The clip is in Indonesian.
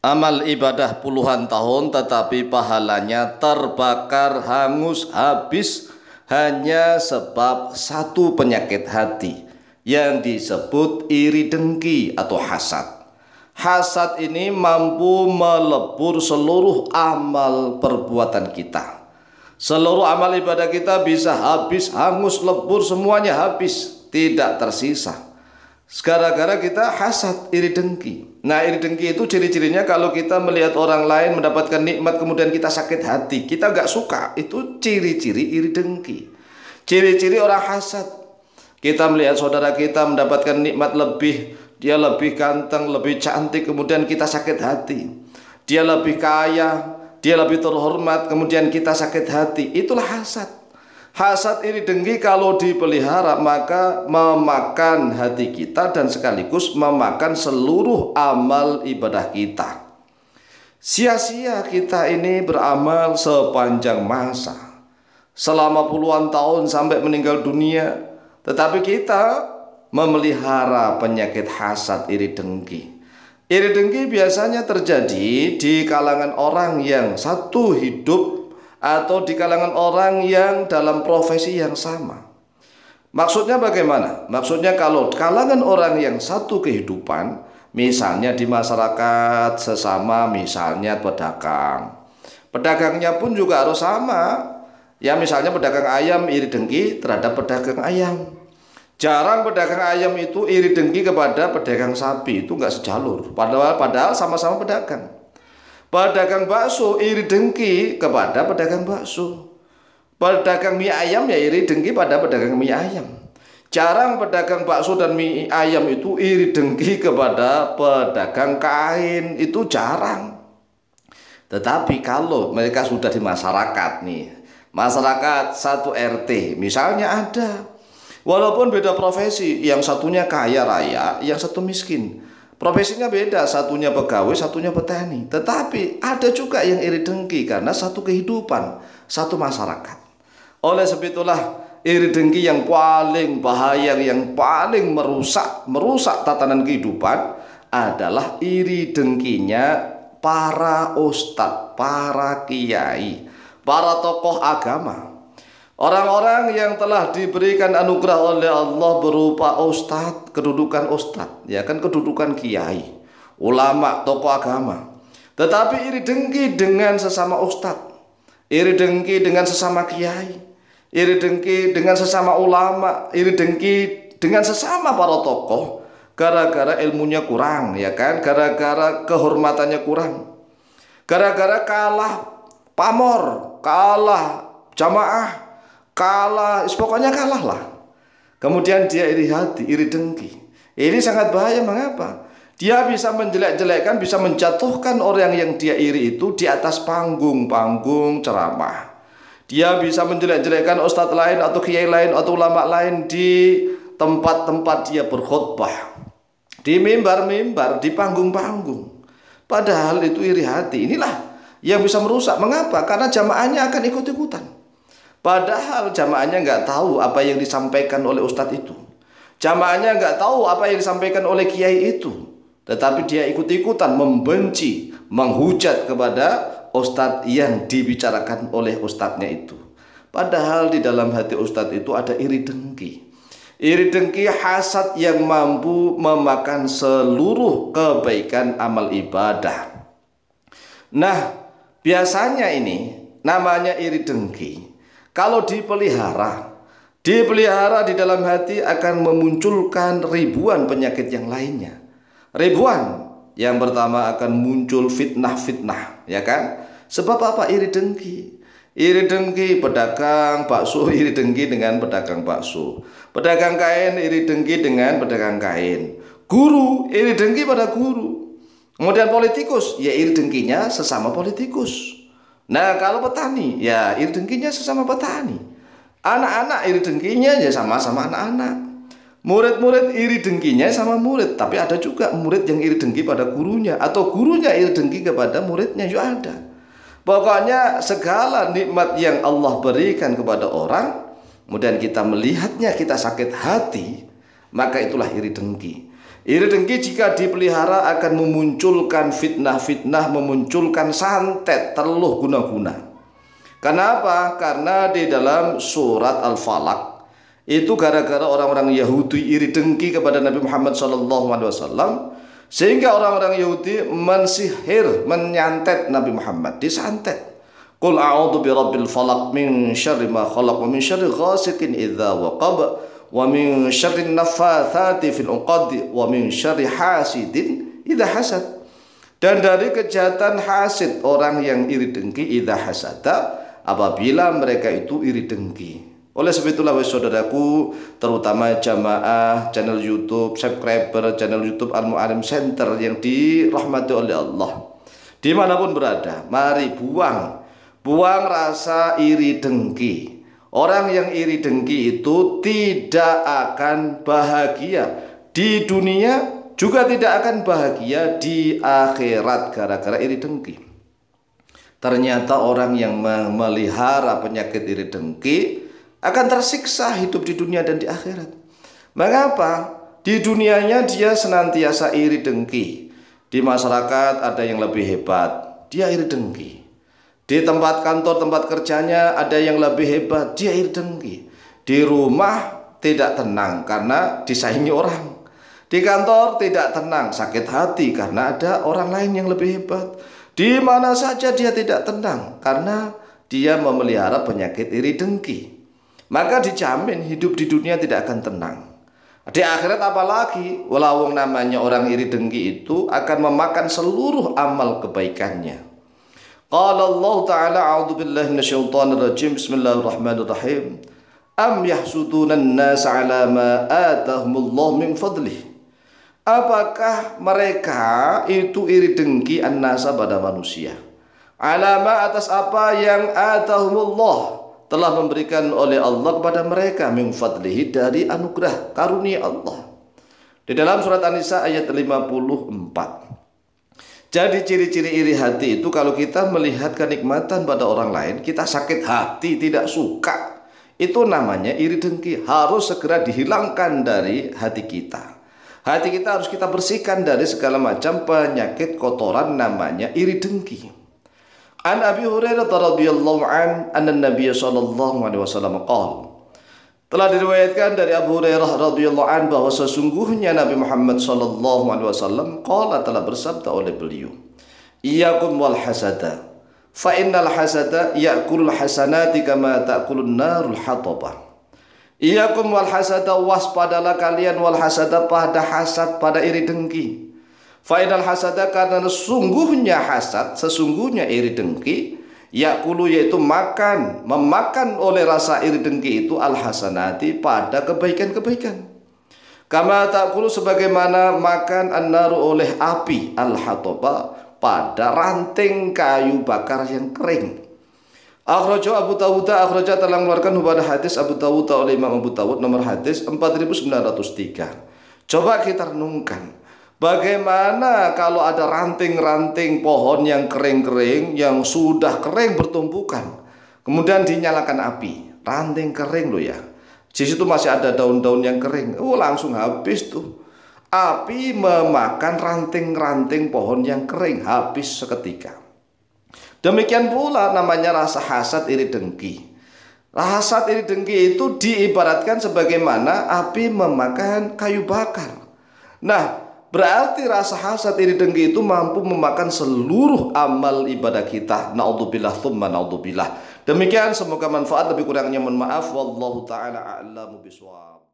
Amal ibadah puluhan tahun tetapi pahalanya terbakar hangus habis hanya sebab satu penyakit hati yang disebut iri dengki atau hasad. Hasad ini mampu melebur seluruh amal perbuatan kita. Seluruh amal ibadah kita bisa habis, hangus, lebur, semuanya habis, tidak tersisa. Gara-gara kita hasad, iri dengki. Nah, iri dengki itu ciri-cirinya kalau kita melihat orang lain mendapatkan nikmat kemudian kita sakit hati, kita gak suka, itu ciri-ciri iri dengki. Ciri-ciri orang hasad. Kita melihat saudara kita mendapatkan nikmat lebih, dia lebih ganteng, lebih cantik, kemudian kita sakit hati. Dia lebih kaya, dia lebih terhormat, kemudian kita sakit hati. Itulah hasad. Hasad iri dengki kalau dipelihara maka memakan hati kita dan sekaligus memakan seluruh amal ibadah kita. Sia-sia kita ini beramal sepanjang masa, selama puluhan tahun sampai meninggal dunia, tetapi kita memelihara penyakit hasad iri dengki. Iri dengki biasanya terjadi di kalangan orang yang satu hidup atau di kalangan orang yang dalam profesi yang sama. Maksudnya bagaimana? Maksudnya kalau kalangan orang yang satu kehidupan, misalnya di masyarakat sesama, misalnya pedagang. Pedagangnya pun juga harus sama. Ya misalnya pedagang ayam iri dengki terhadap pedagang ayam. Jarang pedagang ayam itu iri dengki kepada pedagang sapi, itu nggak sejalur. Padahal sama-sama pedagang. Pedagang bakso iri dengki kepada pedagang bakso. Pedagang mie ayam ya iri dengki pada pedagang mie ayam. Jarang pedagang bakso dan mie ayam itu iri dengki kepada pedagang kain, itu jarang. Tetapi kalau mereka sudah di masyarakat nih, masyarakat satu RT misalnya ada, walaupun beda profesi, yang satunya kaya raya, yang satu miskin. Profesinya beda, satunya pegawai, satunya petani. Tetapi ada juga yang iri dengki karena satu kehidupan, satu masyarakat. Oleh sebab itulah iri dengki yang paling bahaya, yang paling merusak tatanan kehidupan adalah iri dengkinya para ustadz, para kiai, para tokoh agama. Orang-orang yang telah diberikan anugerah oleh Allah berupa ustadz, kedudukan ustadz, ya kan, kedudukan kiai, ulama, tokoh agama. Tetapi iri dengki dengan sesama ustadz, iri dengki dengan sesama kiai, iri dengki dengan sesama ulama, iri dengki dengan sesama para tokoh, gara-gara ilmunya kurang, ya kan, gara-gara kehormatannya kurang, gara-gara kalah pamor, kalah jamaah, kalah, pokoknya kalah lah. Kemudian dia iri hati, iri dengki. Ini sangat bahaya. Mengapa? Dia bisa menjelek-jelekkan, bisa menjatuhkan orang yang dia iri itu di atas panggung ceramah. Dia bisa menjelek-jelekkan ustadz lain atau kiai lain atau ulama lain di tempat-tempat dia berkhutbah, di mimbar-mimbar, di panggung-panggung. Padahal itu iri hati. Inilah yang bisa merusak. Mengapa? Karena jamaahnya akan ikut-ikutan. Padahal jamaahnya nggak tahu apa yang disampaikan oleh ustadz itu. Jamaahnya nggak tahu apa yang disampaikan oleh kiai itu. Tetapi dia ikut-ikutan membenci, menghujat kepada ustadz yang dibicarakan oleh ustadznya itu. Padahal di dalam hati ustadz itu ada iri dengki. Iri dengki hasad yang mampu memakan seluruh kebaikan amal ibadah. Nah, biasanya ini namanya iri dengki. Kalau dipelihara di dalam hati akan memunculkan ribuan penyakit yang lainnya. Ribuan. Yang pertama akan muncul fitnah-fitnah, ya kan? Sebab apa? Iri dengki. Iri dengki pedagang bakso iri dengki dengan pedagang bakso. Pedagang kain iri dengki dengan pedagang kain. Guru iri dengki pada guru. Kemudian politikus, ya iri dengkinya sesama politikus. Nah, kalau petani, ya iri dengkinya sesama petani. Anak-anak iri dengkinya ya sama-sama anak-anak. Murid-murid iri dengkinya sama murid. Tapi ada juga murid yang iri dengki pada gurunya, atau gurunya iri dengki kepada muridnya juga ada. Pokoknya segala nikmat yang Allah berikan kepada orang, kemudian kita melihatnya, kita sakit hati, maka itulah iri dengki. Iri dengki jika dipelihara akan memunculkan fitnah-fitnah, memunculkan santet, teluh guna-guna. Kenapa? Karena di dalam surat Al-Falaq itu gara-gara orang-orang Yahudi iri dengki kepada Nabi Muhammad SAW, sehingga orang-orang Yahudi mensihir, menyantet Nabi Muhammad, disantet. Qul a'udzu birabbil falaq min syarri ma khalaq wa min syarri ghasiqin idza waqab wa min syarri naffatsati fil 'uqad wa min syarri hasidin idza hasad. Dan dari kejahatan hasid, orang yang iri dengki, idza hasada, apabila mereka itu iri dengki. Oleh sebab itulah saudaraku, terutama jamaah channel YouTube, subscriber channel YouTube Al-Mu'allim Center yang dirahmati oleh Allah, dimanapun berada, mari buang rasa iri dengki. Orang yang iri dengki itu tidak akan bahagia di dunia, juga tidak akan bahagia di akhirat gara-gara iri dengki. Ternyata orang yang memelihara penyakit iri dengki akan tersiksa hidup di dunia dan di akhirat. Mengapa? Di dunianya dia senantiasa iri dengki. Di masyarakat ada yang lebih hebat, dia iri dengki. Di tempat kantor, tempat kerjanya ada yang lebih hebat, dia iri dengki. Di rumah tidak tenang karena disaingi orang. Di kantor tidak tenang, sakit hati karena ada orang lain yang lebih hebat. Di mana saja dia tidak tenang karena dia memelihara penyakit iri dengki. Maka dijamin hidup di dunia tidak akan tenang. Di akhirat apalagi, walau namanya orang iri dengki itu akan memakan seluruh amal kebaikannya. Qala Allah Ta'ala, a'udzu billahi minasyaitonir rajim, bismillahirrahmanirrahim. Am yahsuduna an-nas 'ala ma atahumullah min fadlih. Apakah mereka itu iri dengki an-nasa pada manusia? Alama atas apa yang atahumullah telah memberikan oleh Allah kepada mereka, min fadlihi, dari anugerah karunia Allah. Di dalam surat An-Nisa ayat 54. Jadi ciri-ciri iri hati itu kalau kita melihat kenikmatan pada orang lain, kita sakit hati, tidak suka, itu namanya iri dengki. Harus segera dihilangkan dari hati kita. Hati kita harus kita bersihkan dari segala macam penyakit kotoran namanya iri dengki. An Abi Hurairah radhiyallahu anna Nabiy sallallahu alaihi wasallam qala. Telah diriwayatkan dari Abu Hurairah radhiyallahu an bahwa sesungguhnya Nabi Muhammad sallallahu alaihi wasallam qala, telah bersabda oleh beliau, iyyakum wal hasada fa innal hasada ya'kulul hasanati kama ta'kulun narul hatabah. Iyyakum wal hasada, waspadalah kalian, wal hasada, pada hasad, pada iri dengki. Fa'inal hasada, karena sesungguhnya hasad, sesungguhnya iri dengki, yakulu, yaitu memakan oleh rasa iri dengki itu al hasanati, pada kebaikan-kebaikan. Kama ta'kulu, sebagaimana makan an-naru oleh api, al hatoba, pada ranting kayu bakar yang kering. Akhraja Abu Dawud, akhraja telah mengeluarkan pada hadis Abu Dawud oleh Imam Abu Dawud nomor hadis 4903. Coba kita renungkan, bagaimana kalau ada ranting-ranting pohon yang kering-kering, yang sudah kering bertumpukan, kemudian dinyalakan api, ranting kering loh ya, di situ masih ada daun-daun yang kering, langsung habis tuh. Api memakan ranting-ranting pohon yang kering, habis seketika. Demikian pula namanya rasa hasad iri dengki. Hasad iri dengki itu diibaratkan sebagaimana api memakan kayu bakar. Nah, berarti rasa hasad iri dengki itu mampu memakan seluruh amal ibadah kita. Naudzubillah tsumma naudzubillah. Demikian, semoga manfaat, lebih kurangnya mohon maaf. Wallahu taala a'lamu bishawab.